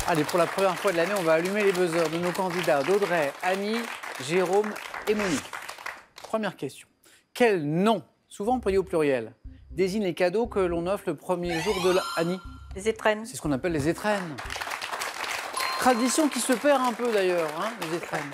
Allez, pour la première fois de l'année, on va allumer les buzzers de nos candidats d'Audrey, Annie, Jérôme et Monique. Première question. Quel nom, souvent employé au pluriel, désigne les cadeaux que l'on offre le premier jour de Annie? Les étrennes. C'est ce qu'on appelle les étrennes. Tradition qui se perd un peu d'ailleurs, hein, les étrennes.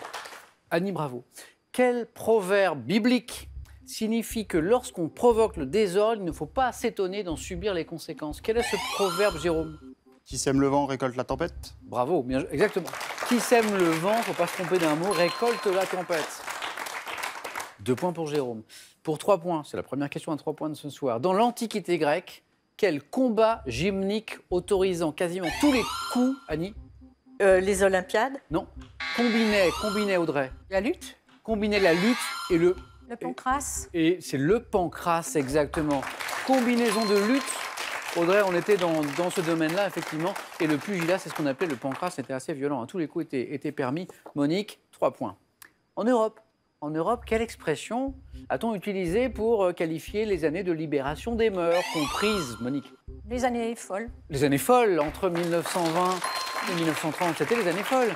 Annie, bravo. Quel proverbe biblique signifie que lorsqu'on provoque le désordre, il ne faut pas s'étonner d'en subir les conséquences? Quel est ce proverbe, Jérôme? Qui sème le vent récolte la tempête. Bravo, bien, exactement. Qui sème le vent, il ne faut pas se tromper d'un mot, récolte la tempête. 2 points pour Jérôme. Pour 3 points, c'est la première question à 3 points de ce soir. Dans l'Antiquité grecque, quel combat gymnique autorisant quasiment tous les coups, Annie? Les Olympiades. Non. Combinait Audrey. La lutte. Combinait la lutte et le... Le pancras. Et c'est le pancras, exactement. Combinaison de lutte. Audrey, on était dans ce domaine-là, effectivement. Et le pugilat, c'est ce qu'on appelait le pancras. C'était assez violent, hein. Tous les coups étaient permis. Monique, 3 points. En Europe, quelle expression a-t-on utilisée pour qualifier les années de libération des mœurs comprises, Monique? Les années folles. Les années folles, entre 1920 et 1930, c'était les années folles.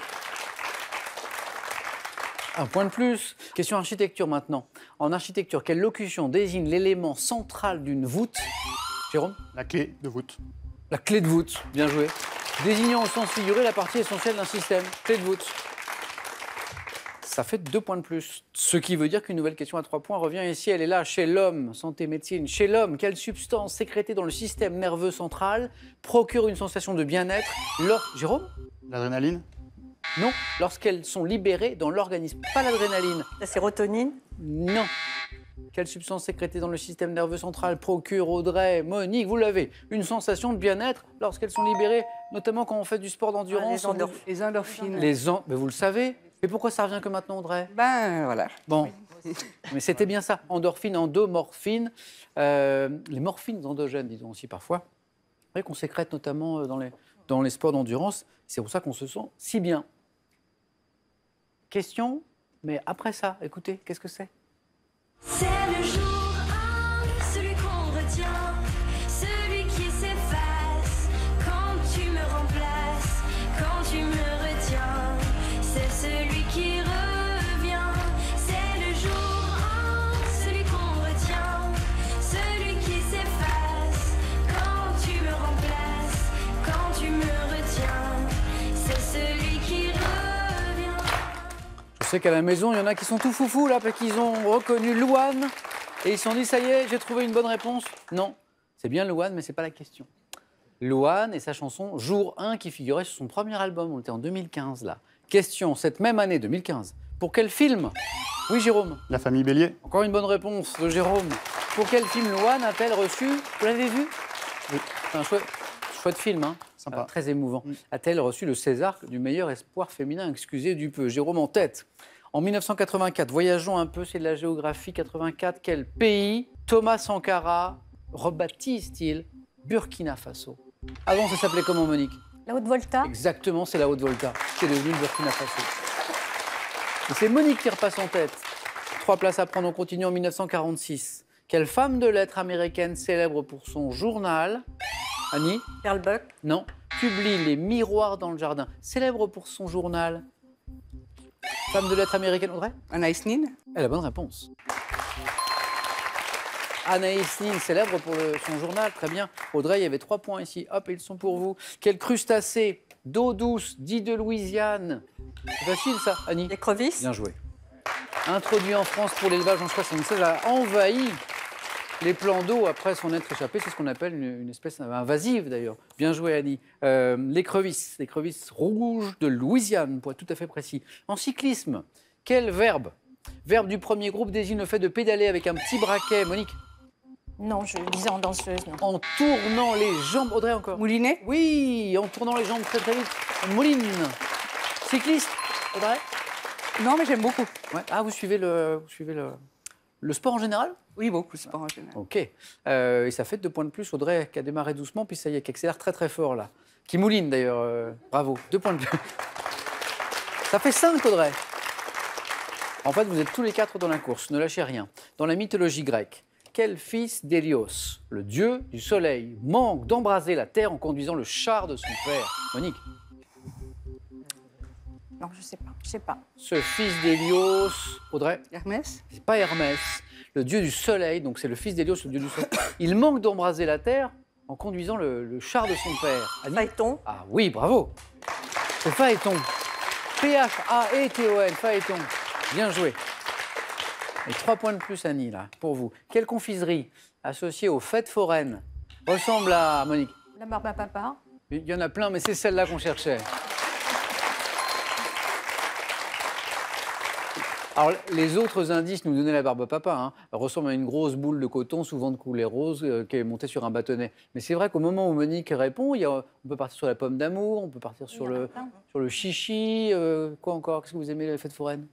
1 point de plus. Question architecture maintenant. En architecture, quelle locution désigne l'élément central d'une voûte? Jérôme? La clé de voûte. La clé de voûte, bien joué. Désignant au sens figuré la partie essentielle d'un système. Clé de voûte. Ça fait 2 points de plus. Ce qui veut dire qu'une nouvelle question à 3 points revient ici. Elle est là, chez l'homme, santé, médecine. Chez l'homme, quelle substance sécrétée dans le système nerveux central procure une sensation de bien-être? Jérôme? L'adrénaline. Non, lorsqu'elles sont libérées dans l'organisme. Pas l'adrénaline. La sérotonine. Non. Quelle substance sécrétée dans le système nerveux central procure, Audrey, Monique, vous l'avez, une sensation de bien-être lorsqu'elles sont libérées, notamment quand on fait du sport d'endurance? Les endorphines. Mais vous le savez. Et pourquoi ça revient que maintenant, Audrey? Ben, voilà. Bon, mais c'était bien ça. Endorphine, endomorphine, les morphines endogènes, disons aussi parfois, qu'on sécrète notamment dans les sports d'endurance. C'est pour ça qu'on se sent si bien. Question, mais après ça, écoutez, qu'est-ce que c'est? C'est le jour 1, celui qu'on retient, celui qui s'efface quand tu me remplaces, quand tu me retiens. C'est celui qui revient. C'est le jour 1, celui qu'on retient, celui qui s'efface quand tu me remplaces, quand tu me retiens. C'est celui qui revient. Je sais qu'à la maison, il y en a qui sont tout foufou là, parce qu'ils ont reconnu Louane et ils se sont dit, ça y est, j'ai trouvé une bonne réponse. Non, c'est bien Louane, mais c'est pas la question. Louane et sa chanson Jour 1 qui figurait sur son premier album, on était en 2015 là. Question, cette même année 2015, pour quel film? Oui, Jérôme? La famille Bélier. Encore une bonne réponse de Jérôme. Pour quel film Louane a-t-elle reçu? Vous l'avez vu? Oui. C'est un chouette film, hein. Sympa. Très émouvant. A-t-elle reçu le César du meilleur espoir féminin? Excusez du peu. Jérôme en tête. En 1984, voyageons un peu, c'est de la géographie. 84, quel pays Thomas Sankara rebaptise-t-il Burkina Faso? Avant, ça s'appelait comment, Monique? La Haute-Volta. Exactement, c'est la Haute-Volta qui est devenue le Burkina Faso. Et c'est Monique qui repasse en tête. 3 places à prendre, on continue en 1946. Quelle femme de lettres américaine célèbre pour son journal? Annie? Pearl Buck. Non. Publie Les Miroirs dans le jardin. Célèbre pour son journal. Femme de lettres américaine, Audrey? Anaïs Nin. Elle a la bonne réponse. Anaïs Nin, célèbre pour son journal. Très bien. Audrey, il y avait 3 points ici. Hop, ils sont pour vous. Quel crustacé d'eau douce, dit de Louisiane? C'est facile, ça, Annie? L'écrevisse. Bien joué. Introduit en France pour l'élevage en 1976, a envahi les plans d'eau après s'en être échappé. C'est ce qu'on appelle une espèce invasive, d'ailleurs. Bien joué, Annie. L'écrevisse rouge de Louisiane, pour être tout à fait précis. En cyclisme, quel verbe du premier groupe désigne le fait de pédaler avec un petit braquet? Monique? Non, je disais en danseuse, non. En tournant les jambes. Audrey, encore? Moulinet. Oui, en tournant les jambes très très vite. On mouline. Cycliste, Audrey? Non, mais j'aime beaucoup. Ouais. Ah, vous suivez le sport en général? Oui, beaucoup, sport en général. Ok. Et ça fait 2 points de plus. Audrey qui a démarré doucement, puis ça y est, qui accélère très très fort là. Qui mouline d'ailleurs. Bravo. 2 points de plus. Ça fait 5, Audrey. En fait, vous êtes tous les 4 dans la course. Ne lâchez rien. Dans la mythologie grecque, quel fils d'Hélios, le dieu du soleil, manque d'embraser la terre en conduisant le char de son père? Monique? Non, je sais pas. Je sais pas. Ce fils d'Hélios, Audrey, Hermès? c'est pas Hermès, le dieu du soleil, donc c'est le fils d'Hélios, le dieu du soleil. Il manque d'embraser la terre en conduisant le char de son père. Annie? Phaéton. Ah oui, bravo. C'est Phaéton. P-H-A-E-T-O-N, Phaéton. Bien joué. Et 3 points de plus, Annie, là, pour vous. Quelle confiserie associée aux fêtes foraines ressemble à Monique? La barbe à papa. Il y en a plein, mais c'est celle-là qu'on cherchait. Alors, les autres indices nous donnaient la barbe à papa. Hein. Elle ressemble à une grosse boule de coton, souvent de couleur rose, qui est montée sur un bâtonnet. Mais c'est vrai qu'au moment où Monique répond, on peut partir sur la pomme d'amour, on peut partir sur le chichi. Quoi encore? Qu'est-ce que vous aimez, les fêtes foraines?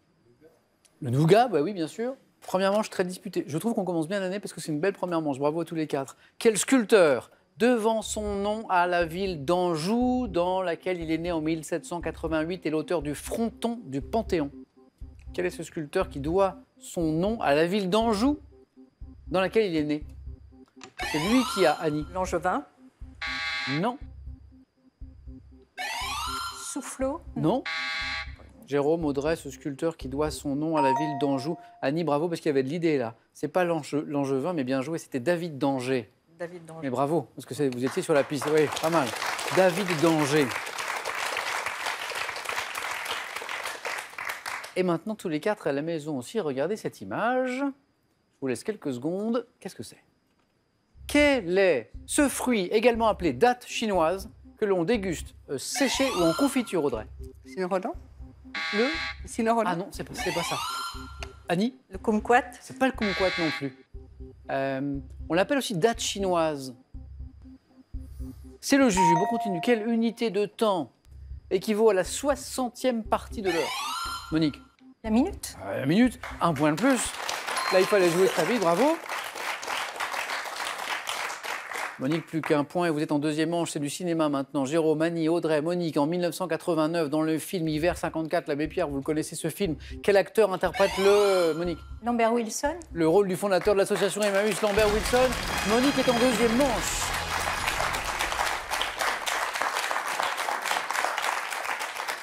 Le nougat, bah oui, bien sûr. Première manche très disputée. Je trouve qu'on commence bien l'année parce que c'est une belle première manche. Bravo à tous les 4. Quel sculpteur devant son nom à la ville d'Anjou, dans laquelle il est né en 1788, et l'auteur du fronton du Panthéon? Quel est ce sculpteur qui doit son nom à la ville d'Anjou, dans laquelle il est né? C'est lui qui a, Annie. Langevin. Non. Soufflot? Non. Jérôme, Audrey, ce sculpteur qui doit son nom à la ville d'Anjou. Annie, bravo, parce qu'il y avait de l'idée là. C'est pas Langevin, mais bien joué, c'était David d'Angers. David d'Angers. Mais bravo, parce que vous étiez sur la piste. Oui, pas mal. David d'Angers. Et maintenant, tous les 4 à la maison aussi, regardez cette image. Je vous laisse quelques secondes. Qu'est-ce que c'est? Quel est ce fruit, également appelé date chinoise, que l'on déguste séché ou en confiture, Audrey? Cynorhodon? Le Cynorhodon? Ah non, c'est pas ça. Annie? Le kumquat. C'est pas le kumquat non plus. On l'appelle aussi date chinoise. C'est le jujube. On continue. Quelle unité de temps équivaut à la 60e partie de l'heure? Monique? La minute? La minute, 1 point de plus. Là, il fallait jouer très vite, bravo. Monique, plus qu'un point et vous êtes en deuxième manche, c'est du cinéma maintenant. Jérôme, Annie, Audrey, Monique, en 1989, dans le film Hiver 54, l'abbé Pierre, vous le connaissez ce film. Quel acteur interprète Monique? Lambert Wilson? Le rôle du fondateur de l'association Emmaüs, Lambert Wilson. Monique est en deuxième manche.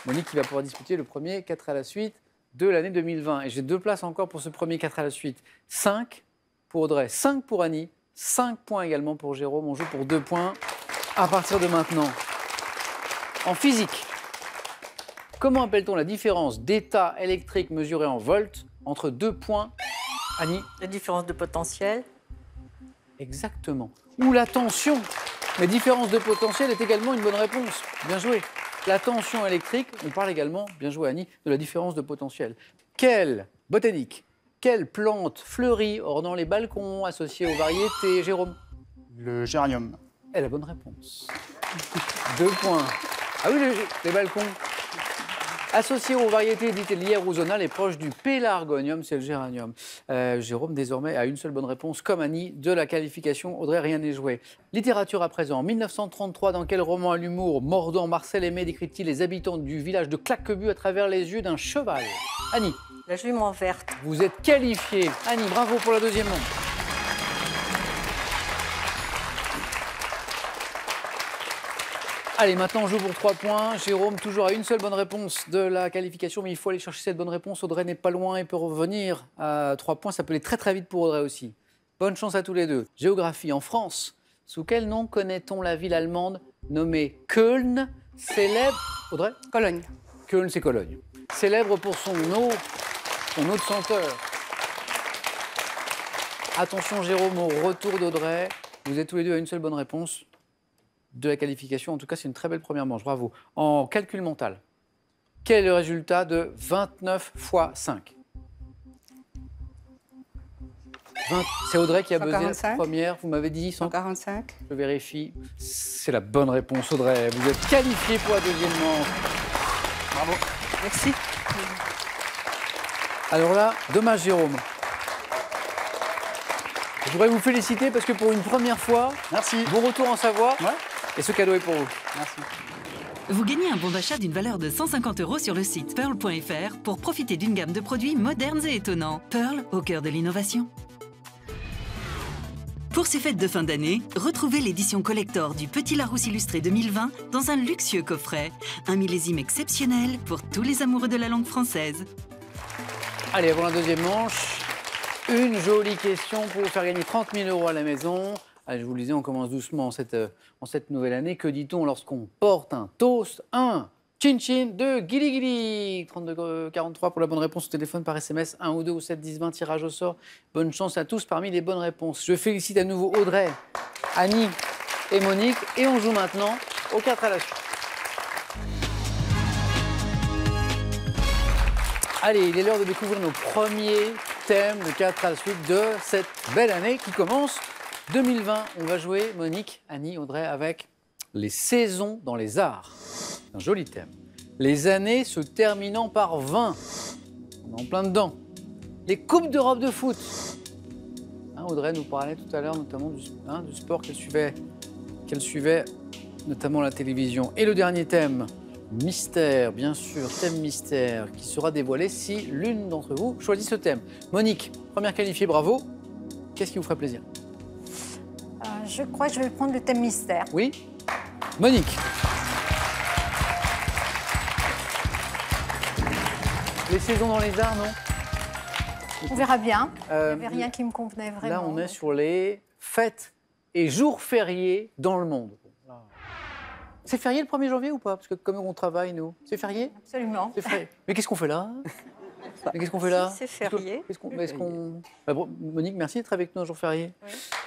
Monique qui va pouvoir disputer le premier 4 à la suite de l'année 2020. Et j'ai 2 places encore pour ce premier 4 à la suite. 5 pour Audrey, 5 pour Annie, 5 points également pour Jérôme. On joue pour 2 points à partir de maintenant. En physique, comment appelle-t-on la différence d'état électrique mesurée en volts entre 2 points? Annie? La différence de potentiel. Exactement. Ou la tension. Mais différence de potentiel est également une bonne réponse. Bien joué. La tension électrique, on parle également, bien joué Annie, de la différence de potentiel. Quelle botanique, quelle plante fleurit ornant les balcons associée aux variétés? Jérôme? Le géranium. Et la bonne réponse. 2 points. Ah oui, les balcons. Associé aux variétés dites lières ou zonales et proche du pélargonium, c'est le géranium. Jérôme, désormais, a une seule bonne réponse, comme Annie, de la qualification. Audrey, rien n'est joué. Littérature à présent. En 1933, dans quel roman à l'humour mordant Marcel Aimé décrit-il les habitants du village de Claquebus à travers les yeux d'un cheval? Annie? La jument verte. Vous êtes qualifiée. Annie, bravo pour la deuxième manche. Allez, maintenant on joue pour 3 points. Jérôme, toujours à une seule bonne réponse de la qualification, mais il faut aller chercher cette bonne réponse. Audrey n'est pas loin et peut revenir à 3 points. Ça peut aller très très vite pour Audrey aussi. Bonne chance à tous les deux. Géographie, en France, sous quel nom connaît-on la ville allemande nommée Köln, célèbre... Audrey? Cologne. Köln, c'est Cologne. Célèbre pour son eau de senteur. Attention Jérôme, au retour d'Audrey. Vous êtes tous les deux à une seule bonne réponse de la qualification. En tout cas, c'est une très belle première manche. Bravo. En calcul mental, quel est le résultat de 29 x 5? C'est Audrey qui a buzzé la première. Vous m'avez dit 145. Je vérifie. C'est la bonne réponse, Audrey. Vous êtes qualifiée pour la deuxième manche. Bravo. Merci. Alors là, dommage Jérôme. Je voudrais vous féliciter parce que pour une première fois, Merci. bon retour en Savoie. Ouais. Et ce cadeau est pour vous. Merci. Vous gagnez un bon d'achat d'une valeur de 150 € sur le site pearl.fr pour profiter d'une gamme de produits modernes et étonnants. Pearl, au cœur de l'innovation. Pour ces fêtes de fin d'année, retrouvez l'édition collector du Petit Larousse illustré 2020 dans un luxueux coffret. Un millésime exceptionnel pour tous les amoureux de la langue française. Allez, avant la deuxième manche, une jolie question pour vous faire gagner 30 000 € à la maison. Allez, je vous le disais, on commence doucement en cette nouvelle année. Que dit-on lorsqu'on porte un toast? 1. Chin-chin. 2. Guili-guili. 32-43 pour la bonne réponse au téléphone, par SMS. 1 ou 2 ou 7, 10, 20, tirage au sort. Bonne chance à tous parmi les bonnes réponses. Je félicite à nouveau Audrey, Annie et Monique. Et on joue maintenant aux 4 à la suite. Allez, il est l'heure de découvrir nos premiers thèmes de 4 à la suite de cette belle année qui commence 2020. On va jouer, Monique, Annie, Audrey, avec les saisons dans les arts. Un joli thème. Les années se terminant par 20. On est en plein dedans. Les coupes d'Europe de foot. Hein, Audrey nous parlait tout à l'heure notamment du sport qu'elle suivait, notamment à la télévision. Et le dernier thème, mystère, bien sûr, thème mystère, qui sera dévoilé si l'une d'entre vous choisit ce thème. Monique, première qualifiée, bravo. Qu'est-ce qui vous ferait plaisir? Je crois que je vais prendre le thème mystère. Oui. Monique. Les saisons dans les arts, non? On verra bien. Il n'y Euh, avait rien qui me convenait vraiment. Là, on est sur les fêtes et jours fériés dans le monde. C'est férié le 1er janvier ou pas? Parce que comme on travaille, nous. C'est férié? Absolument. C'est férié. Mais qu'est-ce qu'on fait là? Mais qu'est-ce qu'on fait là? Si, c'est férié. Bah, bon, Monique, merci d'être avec nous un jour férié.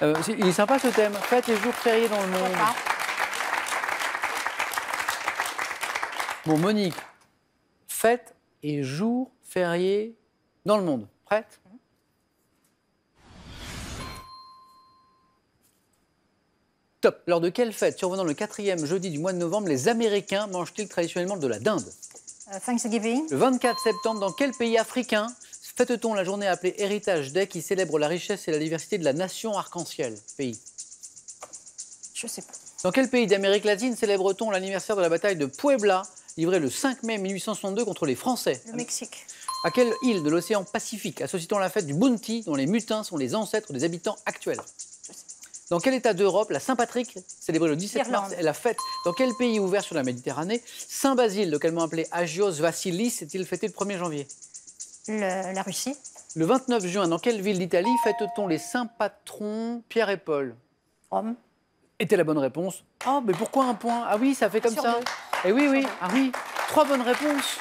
Oui. Il est sympa ce thème, fêtes et jours fériés dans le monde. Pourquoi Bon, Monique, fêtes et jours fériés dans le monde. Prête? Top. Lors de quelle fête survenant le 4e jeudi du mois de novembre, les Américains mangent-ils traditionnellement de la dinde? Thanksgiving. Le 24 septembre, dans quel pays africain fête-t-on la journée appelée Heritage Day qui célèbre la richesse et la diversité de la nation arc-en-ciel? Pays. Je sais pas. Dans quel pays d'Amérique latine célèbre-t-on l'anniversaire de la bataille de Puebla, livrée le 5 mai 1862 contre les Français? Le Mexique. À quelle île de l'océan Pacifique associe-t-on la fête du Bounty, dont les mutins sont les ancêtres des habitants actuels? Dans quel état d'Europe la Saint-Patrick, célébrée le 17 mars, Irlande. est la fête? Dans quel pays ouvert sur la Méditerranée Saint-Basile, localement appelé Agios Vassilis, est-il fêté le 1er janvier? La Russie. Le 29 juin, dans quelle ville d'Italie fête-t-on les saints patrons Pierre et Paul? Rome. Était la bonne réponse. Oh, mais pourquoi un point? Ah oui, ça fait comme Sur ça. deux. Eh oui, oui, ah oui. 3 bonnes réponses.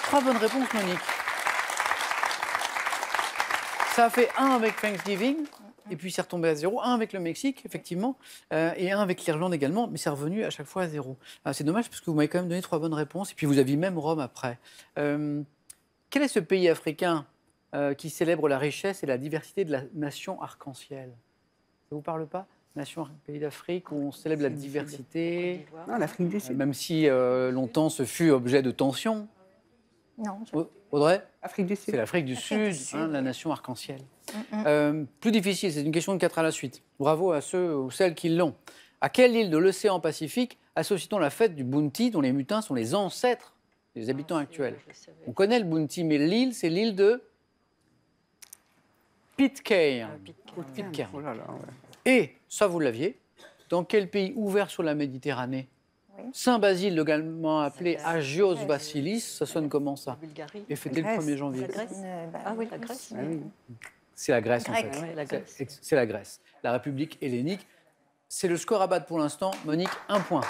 3 bonnes réponses, Monique. Ça a fait 1 avec Thanksgiving, et puis c'est retombé à 0. 1 avec le Mexique, effectivement, et 1 avec l'Irlande également, mais c'est revenu à chaque fois à 0. Ah, c'est dommage parce que vous m'avez quand même donné 3 bonnes réponses, et puis vous aviez même Rome après. Quel est ce pays africain qui célèbre la richesse et la diversité de la nation arc-en-ciel? Ça vous parle pas? Nation, pays d'Afrique où on célèbre la diversité, Non, l'Afrique du Sud. même si longtemps ce fut objet de tension. Non. Audrey? Afrique du C'est Sud. l'Afrique du L'Afrique du Sud, Sud, hein, oui. la nation arc-en-ciel. Plus difficile, c'est une question de 4 à la suite. Bravo à ceux ou celles qui l'ont. À quelle île de l'océan Pacifique associe-t-on la fête du Bounty, dont les mutins sont les ancêtres des habitants actuels? On connaît le Bounty, mais l'île, c'est l'île de Pitcairn. Pitcairn. Oh là là, ouais. Et, ça vous l'aviez, dans quel pays ouvert sur la Méditerranée? Oui. Saint-Basile, également appelé Agios Vassilis, ça sonne comment ça? Bulgarie. Et fêté le Grèce. 1er janvier. Ah oui, la Grèce. Ah oui. C'est la Grèce, Grec. en fait. Ouais, la Grèce. C'est la Grèce. La République hellénique. C'est le score à battre pour l'instant. Monique, 1 point.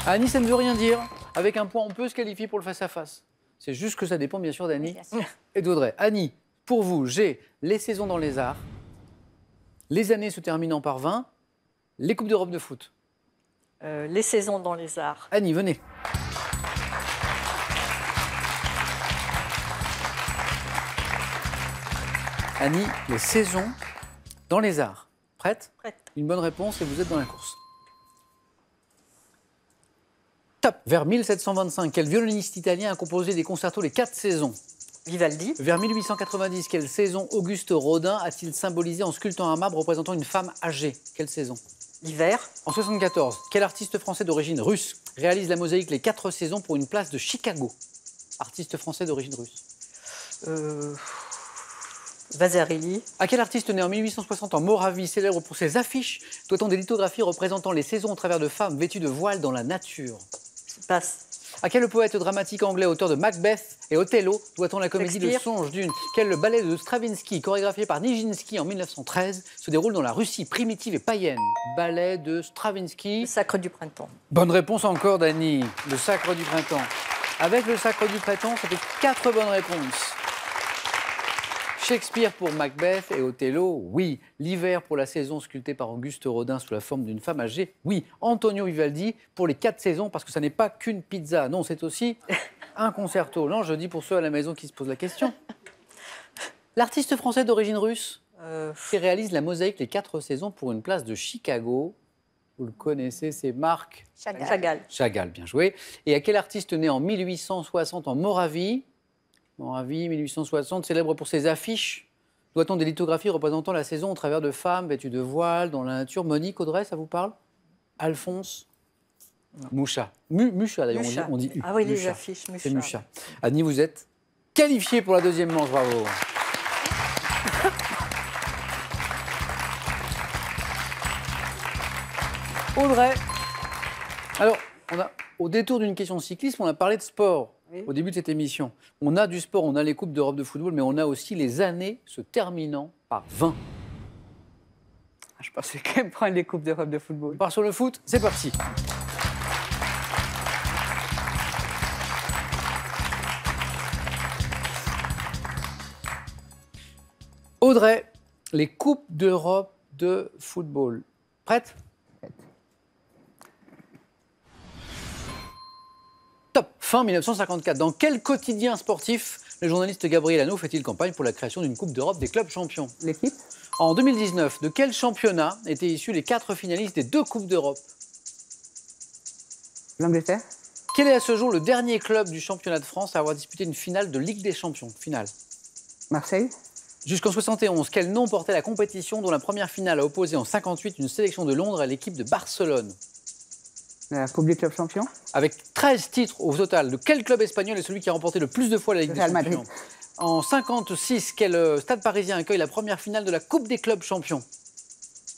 Annie, ça ne veut rien dire. Avec 1 point, on peut se qualifier pour le face-à-face. C'est juste que ça dépend, bien sûr, d'Annie Bien sûr. et d'Audrey. Annie, pour vous, j'ai les saisons dans les arts, les années se terminant par 20, les Coupes d'Europe de foot. Les saisons dans les arts. Annie, venez. Annie, les saisons dans les arts. Prête? Prête. Une bonne réponse et vous êtes dans la course. Top. Vers 1725, quel violoniste italien a composé des concertos les 4 saisons? Vivaldi. Vers 1890, quelle saison Auguste Rodin a-t-il symbolisé en sculptant un marbre représentant une femme âgée? Quelle saison? L'hiver. En 74, quel artiste français d'origine russe réalise la mosaïque Les 4 saisons pour une place de Chicago? artiste français d'origine russe. Vasarely. À quel artiste né en 1860 en Moravie, célèbre pour ses affiches, doit-on des lithographies représentant les saisons au travers de femmes vêtues de voile dans la nature? Passe. À quel poète dramatique anglais, auteur de Macbeth et Othello, doit-on la comédie Le Shakespeare. Songe d'une? Quel ballet de Stravinsky, chorégraphié par Nijinsky en 1913, se déroule dans la Russie primitive et païenne? Ballet de Le Stravinsky. Sacre du printemps. Bonne réponse encore, Dany. Le Sacre du printemps. Avec le Sacre du printemps, ça fait 4 bonnes réponses. Shakespeare pour Macbeth et Othello, oui. L'hiver pour la saison sculptée par Auguste Rodin sous la forme d'une femme âgée, oui. Antonio Vivaldi pour les 4 saisons, parce que ça n'est pas qu'une pizza. Non, c'est aussi un concerto. Non, je dis pour ceux à la maison qui se posent la question. L'artiste français d'origine russe qui réalise la mosaïque Les 4 saisons pour une place de Chicago. Vous le connaissez, c'est Marc Chagall. Chagall, bien joué. Et à quel artiste né en 1860 en Moravie? Moravie, 1860, célèbre pour ses affiches. Doit-on des lithographies représentant la saison au travers de femmes vêtues de voile dans la nature? Monique, Audrey, ça vous parle? Alphonse Mouchat. Mucha, d'ailleurs, Mucha. on dit U. Ah oui, les Mucha. affiches. C'est Mucha. Annie, vous êtes qualifiée pour la deuxième manche, bravo. Audrey, alors, au détour d'une question de cyclisme, on a parlé de sport. Oui. Au début de cette émission. On a du sport, on a les Coupes d'Europe de football, mais on a aussi les années se terminant par 20. Je pensais quand même prendre les Coupes d'Europe de football. On part sur le foot, c'est parti. Audrey, les Coupes d'Europe de football. Prête? Top. Fin 1954. Dans quel quotidien sportif le journaliste Gabriel Hanno fait-il campagne pour la création d'une Coupe d'Europe des clubs champions? L'équipe? En 2019, de quel championnat étaient issus les 4 finalistes des 2 Coupes d'Europe? L'Angleterre? Quel est à ce jour le dernier club du championnat de France à avoir disputé une finale de Ligue des Champions? Finale. Marseille? Jusqu'en 71, quel nom portait la compétition dont la première finale a opposé en 58 une sélection de Londres à l'équipe de Barcelone? La Coupe des clubs champions? Avec 13 titres au total, de quel club espagnol est celui qui a remporté le plus de fois la Ligue des Real Champions? Madrid. En 56, quel stade parisien accueille la première finale de la Coupe des clubs champions?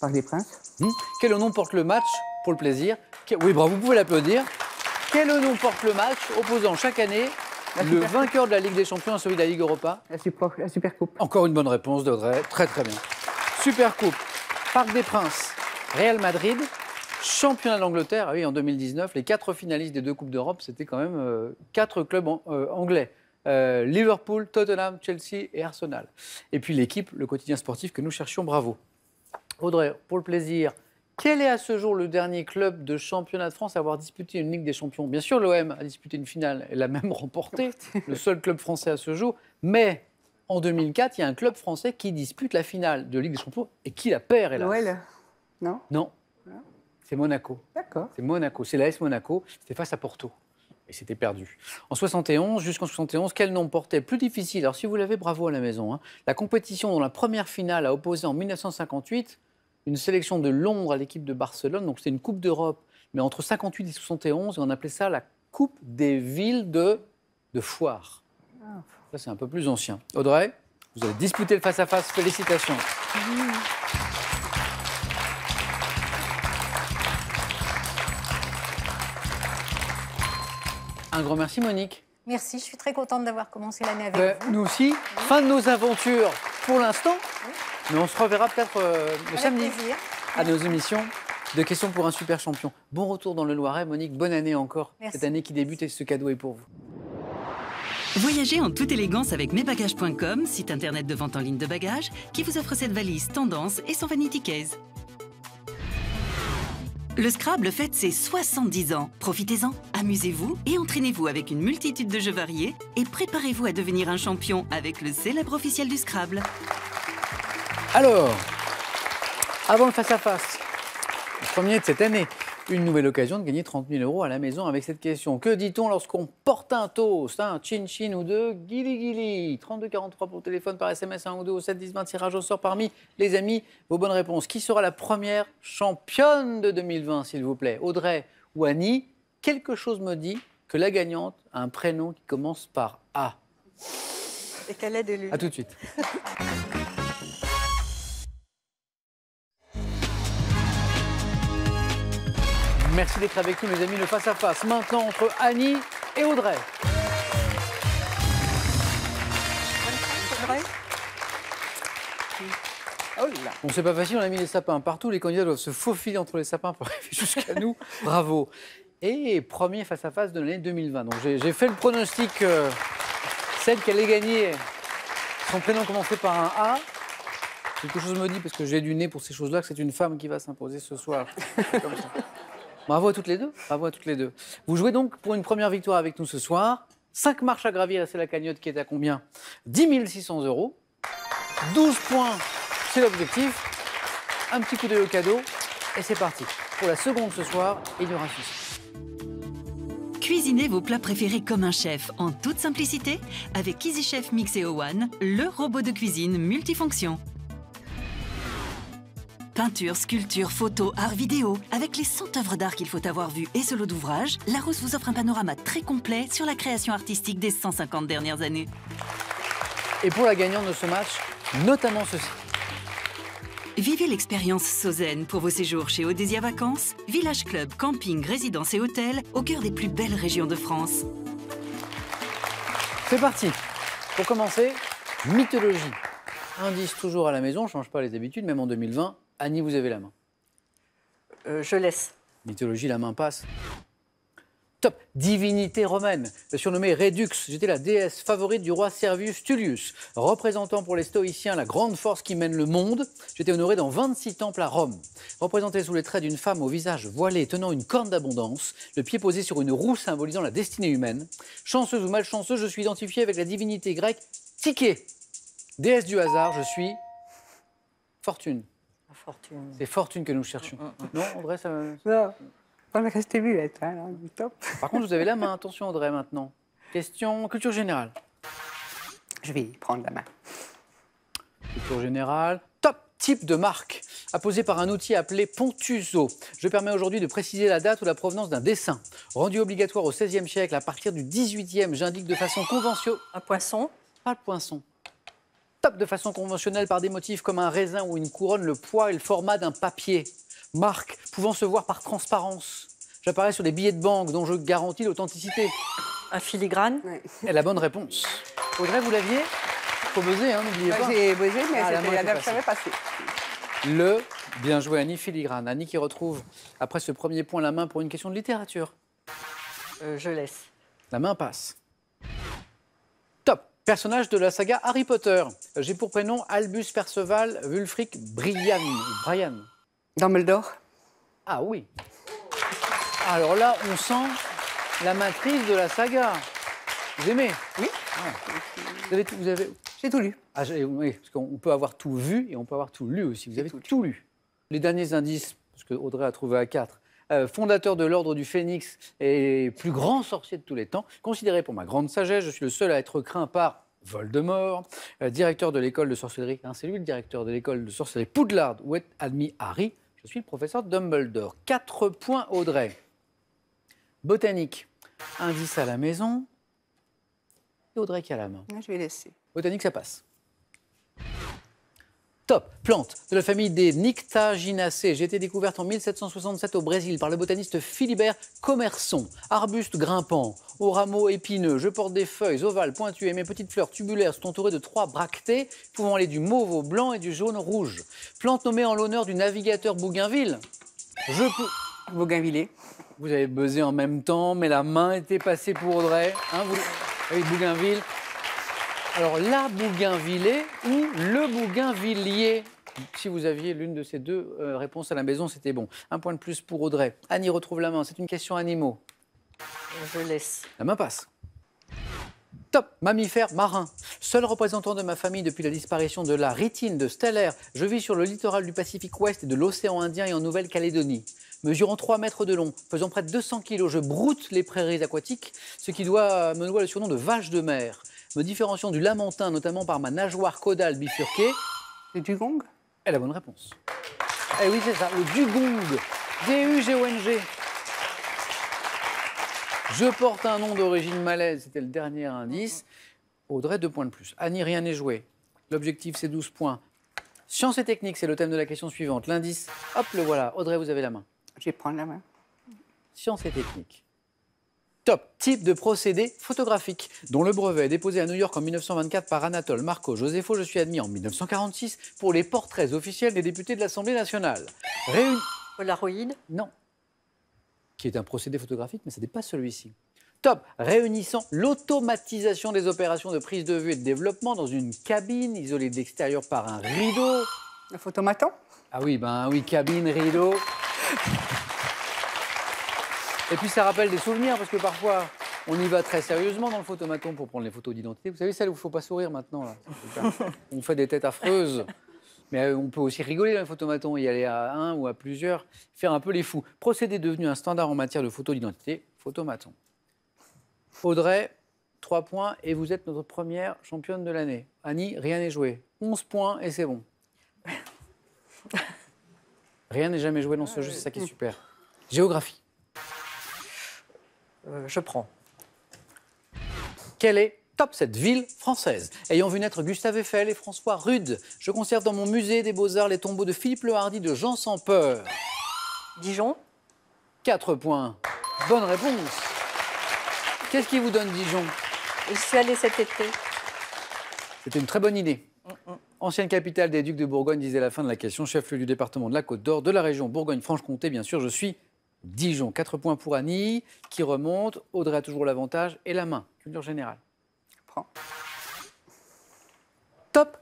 Parc des Princes? Quel nom porte le match, pour le plaisir? Oui, bravo, vous pouvez l'applaudir. Quel nom porte le match opposant chaque année le vainqueur de la Ligue des Champions à celui de la Ligue Europa? La Super Coupe. Encore une bonne réponse d'Audrey, très très bien. Super Coupe, Parc des Princes, Real Madrid, championnat d'Angleterre. Ah oui, en 2019, les 4 finalistes des 2 Coupes d'Europe, c'était quand même 4 clubs anglais. Liverpool, Tottenham, Chelsea et Arsenal. Et puis l'équipe, le quotidien sportif que nous cherchions, bravo. Audrey, pour le plaisir, quel est à ce jour le dernier club de championnat de France à avoir disputé une Ligue des Champions? Bien sûr, l'OM a disputé une finale, elle l'a même remporté, le seul club français à ce jour. Mais en 2004, il y a un club français qui dispute la finale de Ligue des Champions et qui la perd, hélas. L'OL? Non? Non, c'est Monaco. D'accord. C'est Monaco, c'est l'AS Monaco, c'était face à Porto. Et c'était perdu. En 71, jusqu'en 71, quel nom portait? Plus difficile, alors si vous l'avez, bravo à la maison. Hein. La compétition dont la première finale a opposé en 1958 une sélection de Londres à l'équipe de Barcelone. Donc c'était une Coupe d'Europe, mais entre 58 et 71, et on appelait ça la Coupe des villes de foire. Ça, c'est un peu plus ancien. Audrey, vous avez disputé le face-à-face, félicitations. Un grand merci, Monique. Merci, je suis très contente d'avoir commencé l'année avec vous. Nous aussi, fin de nos aventures pour l'instant, mais on se reverra peut-être le Avec samedi plaisir. à nos émissions de questions pour un super champion. Bon retour dans le Loiret, Monique, bonne année encore. Merci. Cette année qui débute et ce cadeau est pour vous. Voyagez en toute élégance avec mesbagages.com, site internet de vente en ligne de bagages, qui vous offre cette valise tendance et son vanity case. Le Scrabble fête ses 70 ans. Profitez-en, amusez-vous et entraînez-vous avec une multitude de jeux variés et préparez-vous à devenir un champion avec le célèbre officiel du Scrabble. Alors, avant le face-à-face, le premier de cette année, une nouvelle occasion de gagner 30 000 € à la maison avec cette question. Que dit-on lorsqu'on porte un toast, un chin-chin ou deux guili-guili? 32 43 pour téléphone, par SMS 1 ou 2 au 7 10 20, tirage au sort parmi les amis. Vos bonnes réponses. Qui sera la première championne de 2020, s'il vous plaît? Audrey ou Annie? Quelque chose me dit que la gagnante a un prénom qui commence par A. Et qu'elle est de lui. A tout de suite. Merci d'être avec nous, mes amis. Le face-à-face maintenant entre Annie et Audrey. Oh là. Bon, c'est pas facile, on a mis les sapins partout. Les candidats doivent se faufiler entre les sapins pour arriver jusqu'à nous. Bravo. Et premier face-à-face de l'année 2020. Donc j'ai fait le pronostic, celle qui allait gagner, son prénom commençait par un A. Quelque chose me dit, parce que j'ai du nez pour ces choses-là, que c'est une femme qui va s'imposer ce soir. Comme ça. Bravo à toutes les deux. Bravo à toutes les deux. Vous jouez donc pour une première victoire avec nous ce soir. 5 marches à gravir, c'est la cagnotte qui est à combien? 10 600 €. 12 points, c'est l'objectif. Un petit coup d'œil au cadeau. Et c'est parti. Pour la seconde ce soir, il y aura ceci. Cuisinez vos plats préférés comme un chef, en toute simplicité, avec EasyChef Mixeo One, le robot de cuisine multifonction. Peinture, sculpture, photo, art vidéo, avec les 100 œuvres d'art qu'il faut avoir vues et ce lot d'ouvrages, Larousse vous offre un panorama très complet sur la création artistique des 150 dernières années. Et pour la gagnante de ce match, notamment ceci. Vivez l'expérience Sozen pour vos séjours chez Odésia Vacances, village club, camping, résidence et hôtel au cœur des plus belles régions de France. C'est parti. Pour commencer, mythologie. Indice toujours à la maison, on ne change pas les habitudes, même en 2020. Annie, vous avez la main. Je laisse. Mythologie, la main passe. Top. Divinité romaine, surnommée Redux. J'étais la déesse favorite du roi Servius Tullius, représentant pour les stoïciens la grande force qui mène le monde. J'étais honoré dans 26 temples à Rome. Représenté sous les traits d'une femme au visage voilé tenant une corne d'abondance, le pied posé sur une roue symbolisant la destinée humaine. Chanceuse ou malchanceuse, je suis identifié avec la divinité grecque Psyché. Déesse du hasard, je suis Fortune. Fortune. C'est Fortune que nous cherchions. Non, Audrey, ça... Non, on est resté muette, hein, là, top. Par contre, vous avez la main. Attention, Audrey, maintenant. Question culture générale. Je vais prendre la main. Culture générale. Top. Type de marque, apposé par un outil appelé Pontuso. Je permets aujourd'hui de préciser la date ou la provenance d'un dessin. Rendu obligatoire au XVIe siècle, à partir du XVIIIe, j'indique de façon conventionnelle... Un poinçon. Pas le poinçon. Top de façon conventionnelle par des motifs comme un raisin ou une couronne, le poids et le format d'un papier. Marque pouvant se voir par transparence. J'apparais sur des billets de banque dont je garantis l'authenticité. Un filigrane. Ouais. Et la bonne réponse. Audrey, vous l'aviez? Faut buzzer, hein, n'oubliez pas. J'ai buzzé, mais Ah, la main c'était la était dernière fois passée. Le bien joué Annie Filigrane. Annie qui retrouve, après ce premier point, la main pour une question de littérature. Je laisse. La main passe. Top. Personnage de la saga Harry Potter. J'ai pour prénom Albus Perceval Wulfric Brian. Dumbledore. Ah oui. Alors là, on sent la matrice de la saga. Vous aimez? Oui. Ah. Vous avez... J'ai tout lu. Ah, oui, parce qu'on peut avoir tout vu et on peut avoir tout lu aussi. Vous avez tout lu. Les derniers indices, parce que Audrey a trouvé à 4. Fondateur de l'ordre du Phénix et plus grand sorcier de tous les temps. Considéré pour ma grande sagesse, je suis le seul à être craint par Voldemort. Directeur de l'école de sorcellerie, hein, c'est lui le directeur de l'école de sorcellerie Poudlard, où est admis Harry. Je suis le professeur Dumbledore. 4 points Audrey. Botanique. Indice à la maison. Et Audrey qui a la main. Je vais laisser. Botanique, ça passe. Top. Plante de la famille des Nyctaginacées. J'ai été découverte en 1767 au Brésil par le botaniste Philibert Commerson. Arbuste grimpant, aux rameaux épineux. Je porte des feuilles ovales, pointues et mes petites fleurs tubulaires sont entourées de 3 bractées pouvant aller du mauve au blanc et du jaune au rouge. Plante nommée en l'honneur du navigateur Bougainville. Bougainvillé. Vous avez buzzé en même temps, mais la main était passée pour Audrey. Hein, oui, Bougainville. Alors, la Bougainvillée ou le Bougainvillier? Si vous aviez l'une de ces deux réponses à la maison, c'était bon. Un point de plus pour Audrey. Annie retrouve la main. C'est une question animaux. Je laisse. La main passe. Top. Mammifère marin. Seul représentant de ma famille depuis la disparition de la rétine de stellaire, je vis sur le littoral du Pacifique Ouest et de l'océan Indien et en Nouvelle-Calédonie. Mesurant 3 mètres de long, faisant près de 200 kilos, je broute les prairies aquatiques, ce qui me doit le surnom de vache de mer. Me différenciant du lamantin, notamment par ma nageoire caudale bifurquée. Le dugong. Et la bonne réponse. Eh oui, c'est ça, le dugong. D-U-G-O-N-G. Je porte un nom d'origine malaise, c'était le dernier indice. Audrey, 2 points de plus. Annie, rien n'est joué. L'objectif, c'est 12 points. Sciences et techniques, c'est le thème de la question suivante. L'indice, hop, le voilà. Audrey, vous avez la main. Je vais prendre la main. Sciences et techniques. Top. Type de procédé photographique, dont le brevet est déposé à New York en 1924 par Anatole Marco Josefo. Je suis admis en 1946 pour les portraits officiels des députés de l'Assemblée nationale. Polaroid. Non. Qui est un procédé photographique, mais ce n'est pas celui-ci. Top. Réunissant l'automatisation des opérations de prise de vue et de développement dans une cabine isolée de l'extérieur par un rideau. Le photomaton. Ah oui, ben oui, cabine, rideau. Et puis ça rappelle des souvenirs, parce que parfois, on y va très sérieusement dans le photomaton pour prendre les photos d'identité. Vous savez, celle où il ne faut pas sourire maintenant, là. On fait des têtes affreuses. Mais on peut aussi rigoler dans le photomaton, y aller à un ou à plusieurs, faire un peu les fous. Procédé devenu un standard en matière de photo d'identité, photomaton. Audrey, 3 points, et vous êtes notre première championne de l'année. Annie, rien n'est joué. 11 points, et c'est bon. Rien n'est jamais joué dans ce jeu, c'est ça qui est super. Géographie. Je prends. Quelle est, top, cette ville française? Ayant vu naître Gustave Eiffel et François Rude, je conserve dans mon musée des Beaux-Arts les tombeaux de Philippe le Hardy, de Jean sans peur. Dijon. 4 points. Bonne réponse. Qu'est-ce qui vous donne Dijon? Je suis allée cet été. C'était une très bonne idée. Ancienne capitale des ducs de Bourgogne, disait la fin de la question, chef-lieu du département de la Côte d'Or, de la région Bourgogne-Franche-Comté, bien sûr, je suis Dijon. 4 points pour Annie, qui remonte. Audrey a toujours l'avantage et la main. Culture générale. Prends. Top.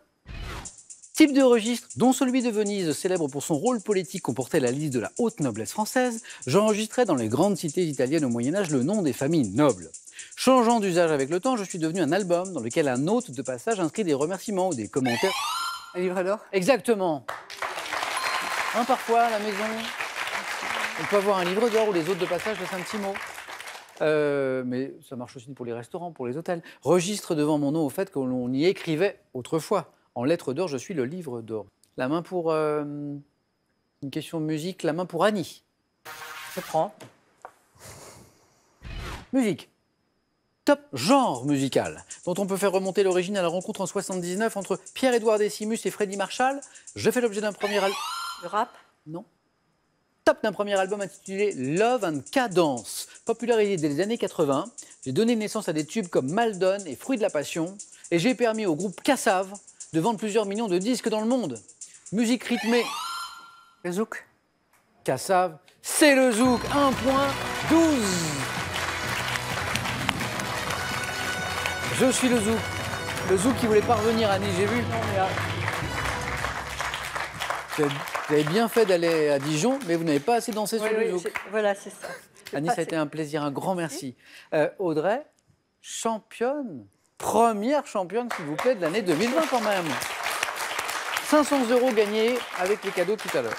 Type de registre, dont celui de Venise, célèbre pour son rôle politique, comportait la liste de la haute noblesse française, j'enregistrais dans les grandes cités italiennes au Moyen-Âge le nom des familles nobles. Changeant d'usage avec le temps, je suis devenu un album dans lequel un hôte de passage inscrit des remerciements ou des commentaires. Un livre d'or. Exactement. Parfois, à la maison, on peut avoir un livre d'or où les hôtes de passage laissent un petit mot. Mais ça marche aussi pour les restaurants, pour les hôtels. Registre devant mon nom au fait qu'on y écrivait autrefois. En lettres d'or, je suis le livre d'or. La main pour une question de musique, la main pour Annie. Je prends. Musique. Top genre musical, dont on peut faire remonter l'origine à la rencontre en 79 entre Pierre-Édouard Décimus et Freddy Marshall. Je fais l'objet d'un premier album. Le rap. Non. Top d'un premier album intitulé Love and Cadence. Popularisé dès les années 80, j'ai donné naissance à des tubes comme Maldon et Fruit de la Passion, et j'ai permis au groupe Kassav de vendre plusieurs millions de disques dans le monde. Musique rythmée. Le zouk. Kassav, c'est le zouk. 1 point, 12. Je suis le zouk. Le zouk qui voulait pas revenir, Annie, j'ai vu. Vous avez bien fait d'aller à Dijon, mais vous n'avez pas assez dansé sur le zouk. Voilà, c'est ça. Annie, ça a été un plaisir, un grand merci. Audrey, championne, première championne, s'il vous plaît, de l'année 2020 quand même. 500 € gagnés avec les cadeaux tout à l'heure.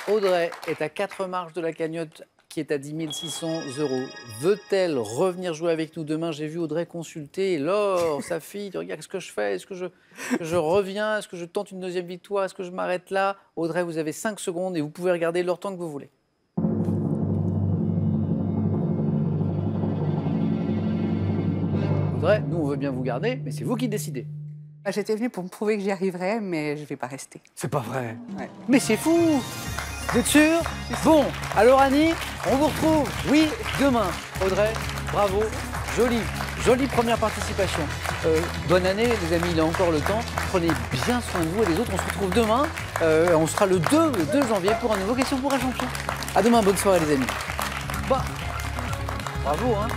Audrey est à 4 marches de la cagnotte qui est à 10 600 €. Veut-elle revenir jouer avec nous demain? J'ai vu Audrey consulter Laure, sa fille. Regarde ce que je fais. Est-ce que je reviens? Est-ce que je tente une deuxième victoire? Est-ce que je m'arrête là? Audrey, vous avez 5 secondes et vous pouvez regarder leur temps que vous voulez. Audrey, nous, on veut bien vous garder, mais c'est vous qui décidez. J'étais venue pour me prouver que j'y arriverais, mais je ne vais pas rester. C'est pas vrai. Ouais. Mais c'est fou! Vous êtes sûr? Bon, alors Annie, on vous retrouve, oui, demain. Audrey, bravo, jolie première participation. Bonne année, les amis, il a encore le temps. Prenez bien soin de vous et des autres. On se retrouve demain. On sera le 2 janvier pour un nouveau Question pour un champion. À demain, bonne soirée, les amis. Bah, bravo, hein.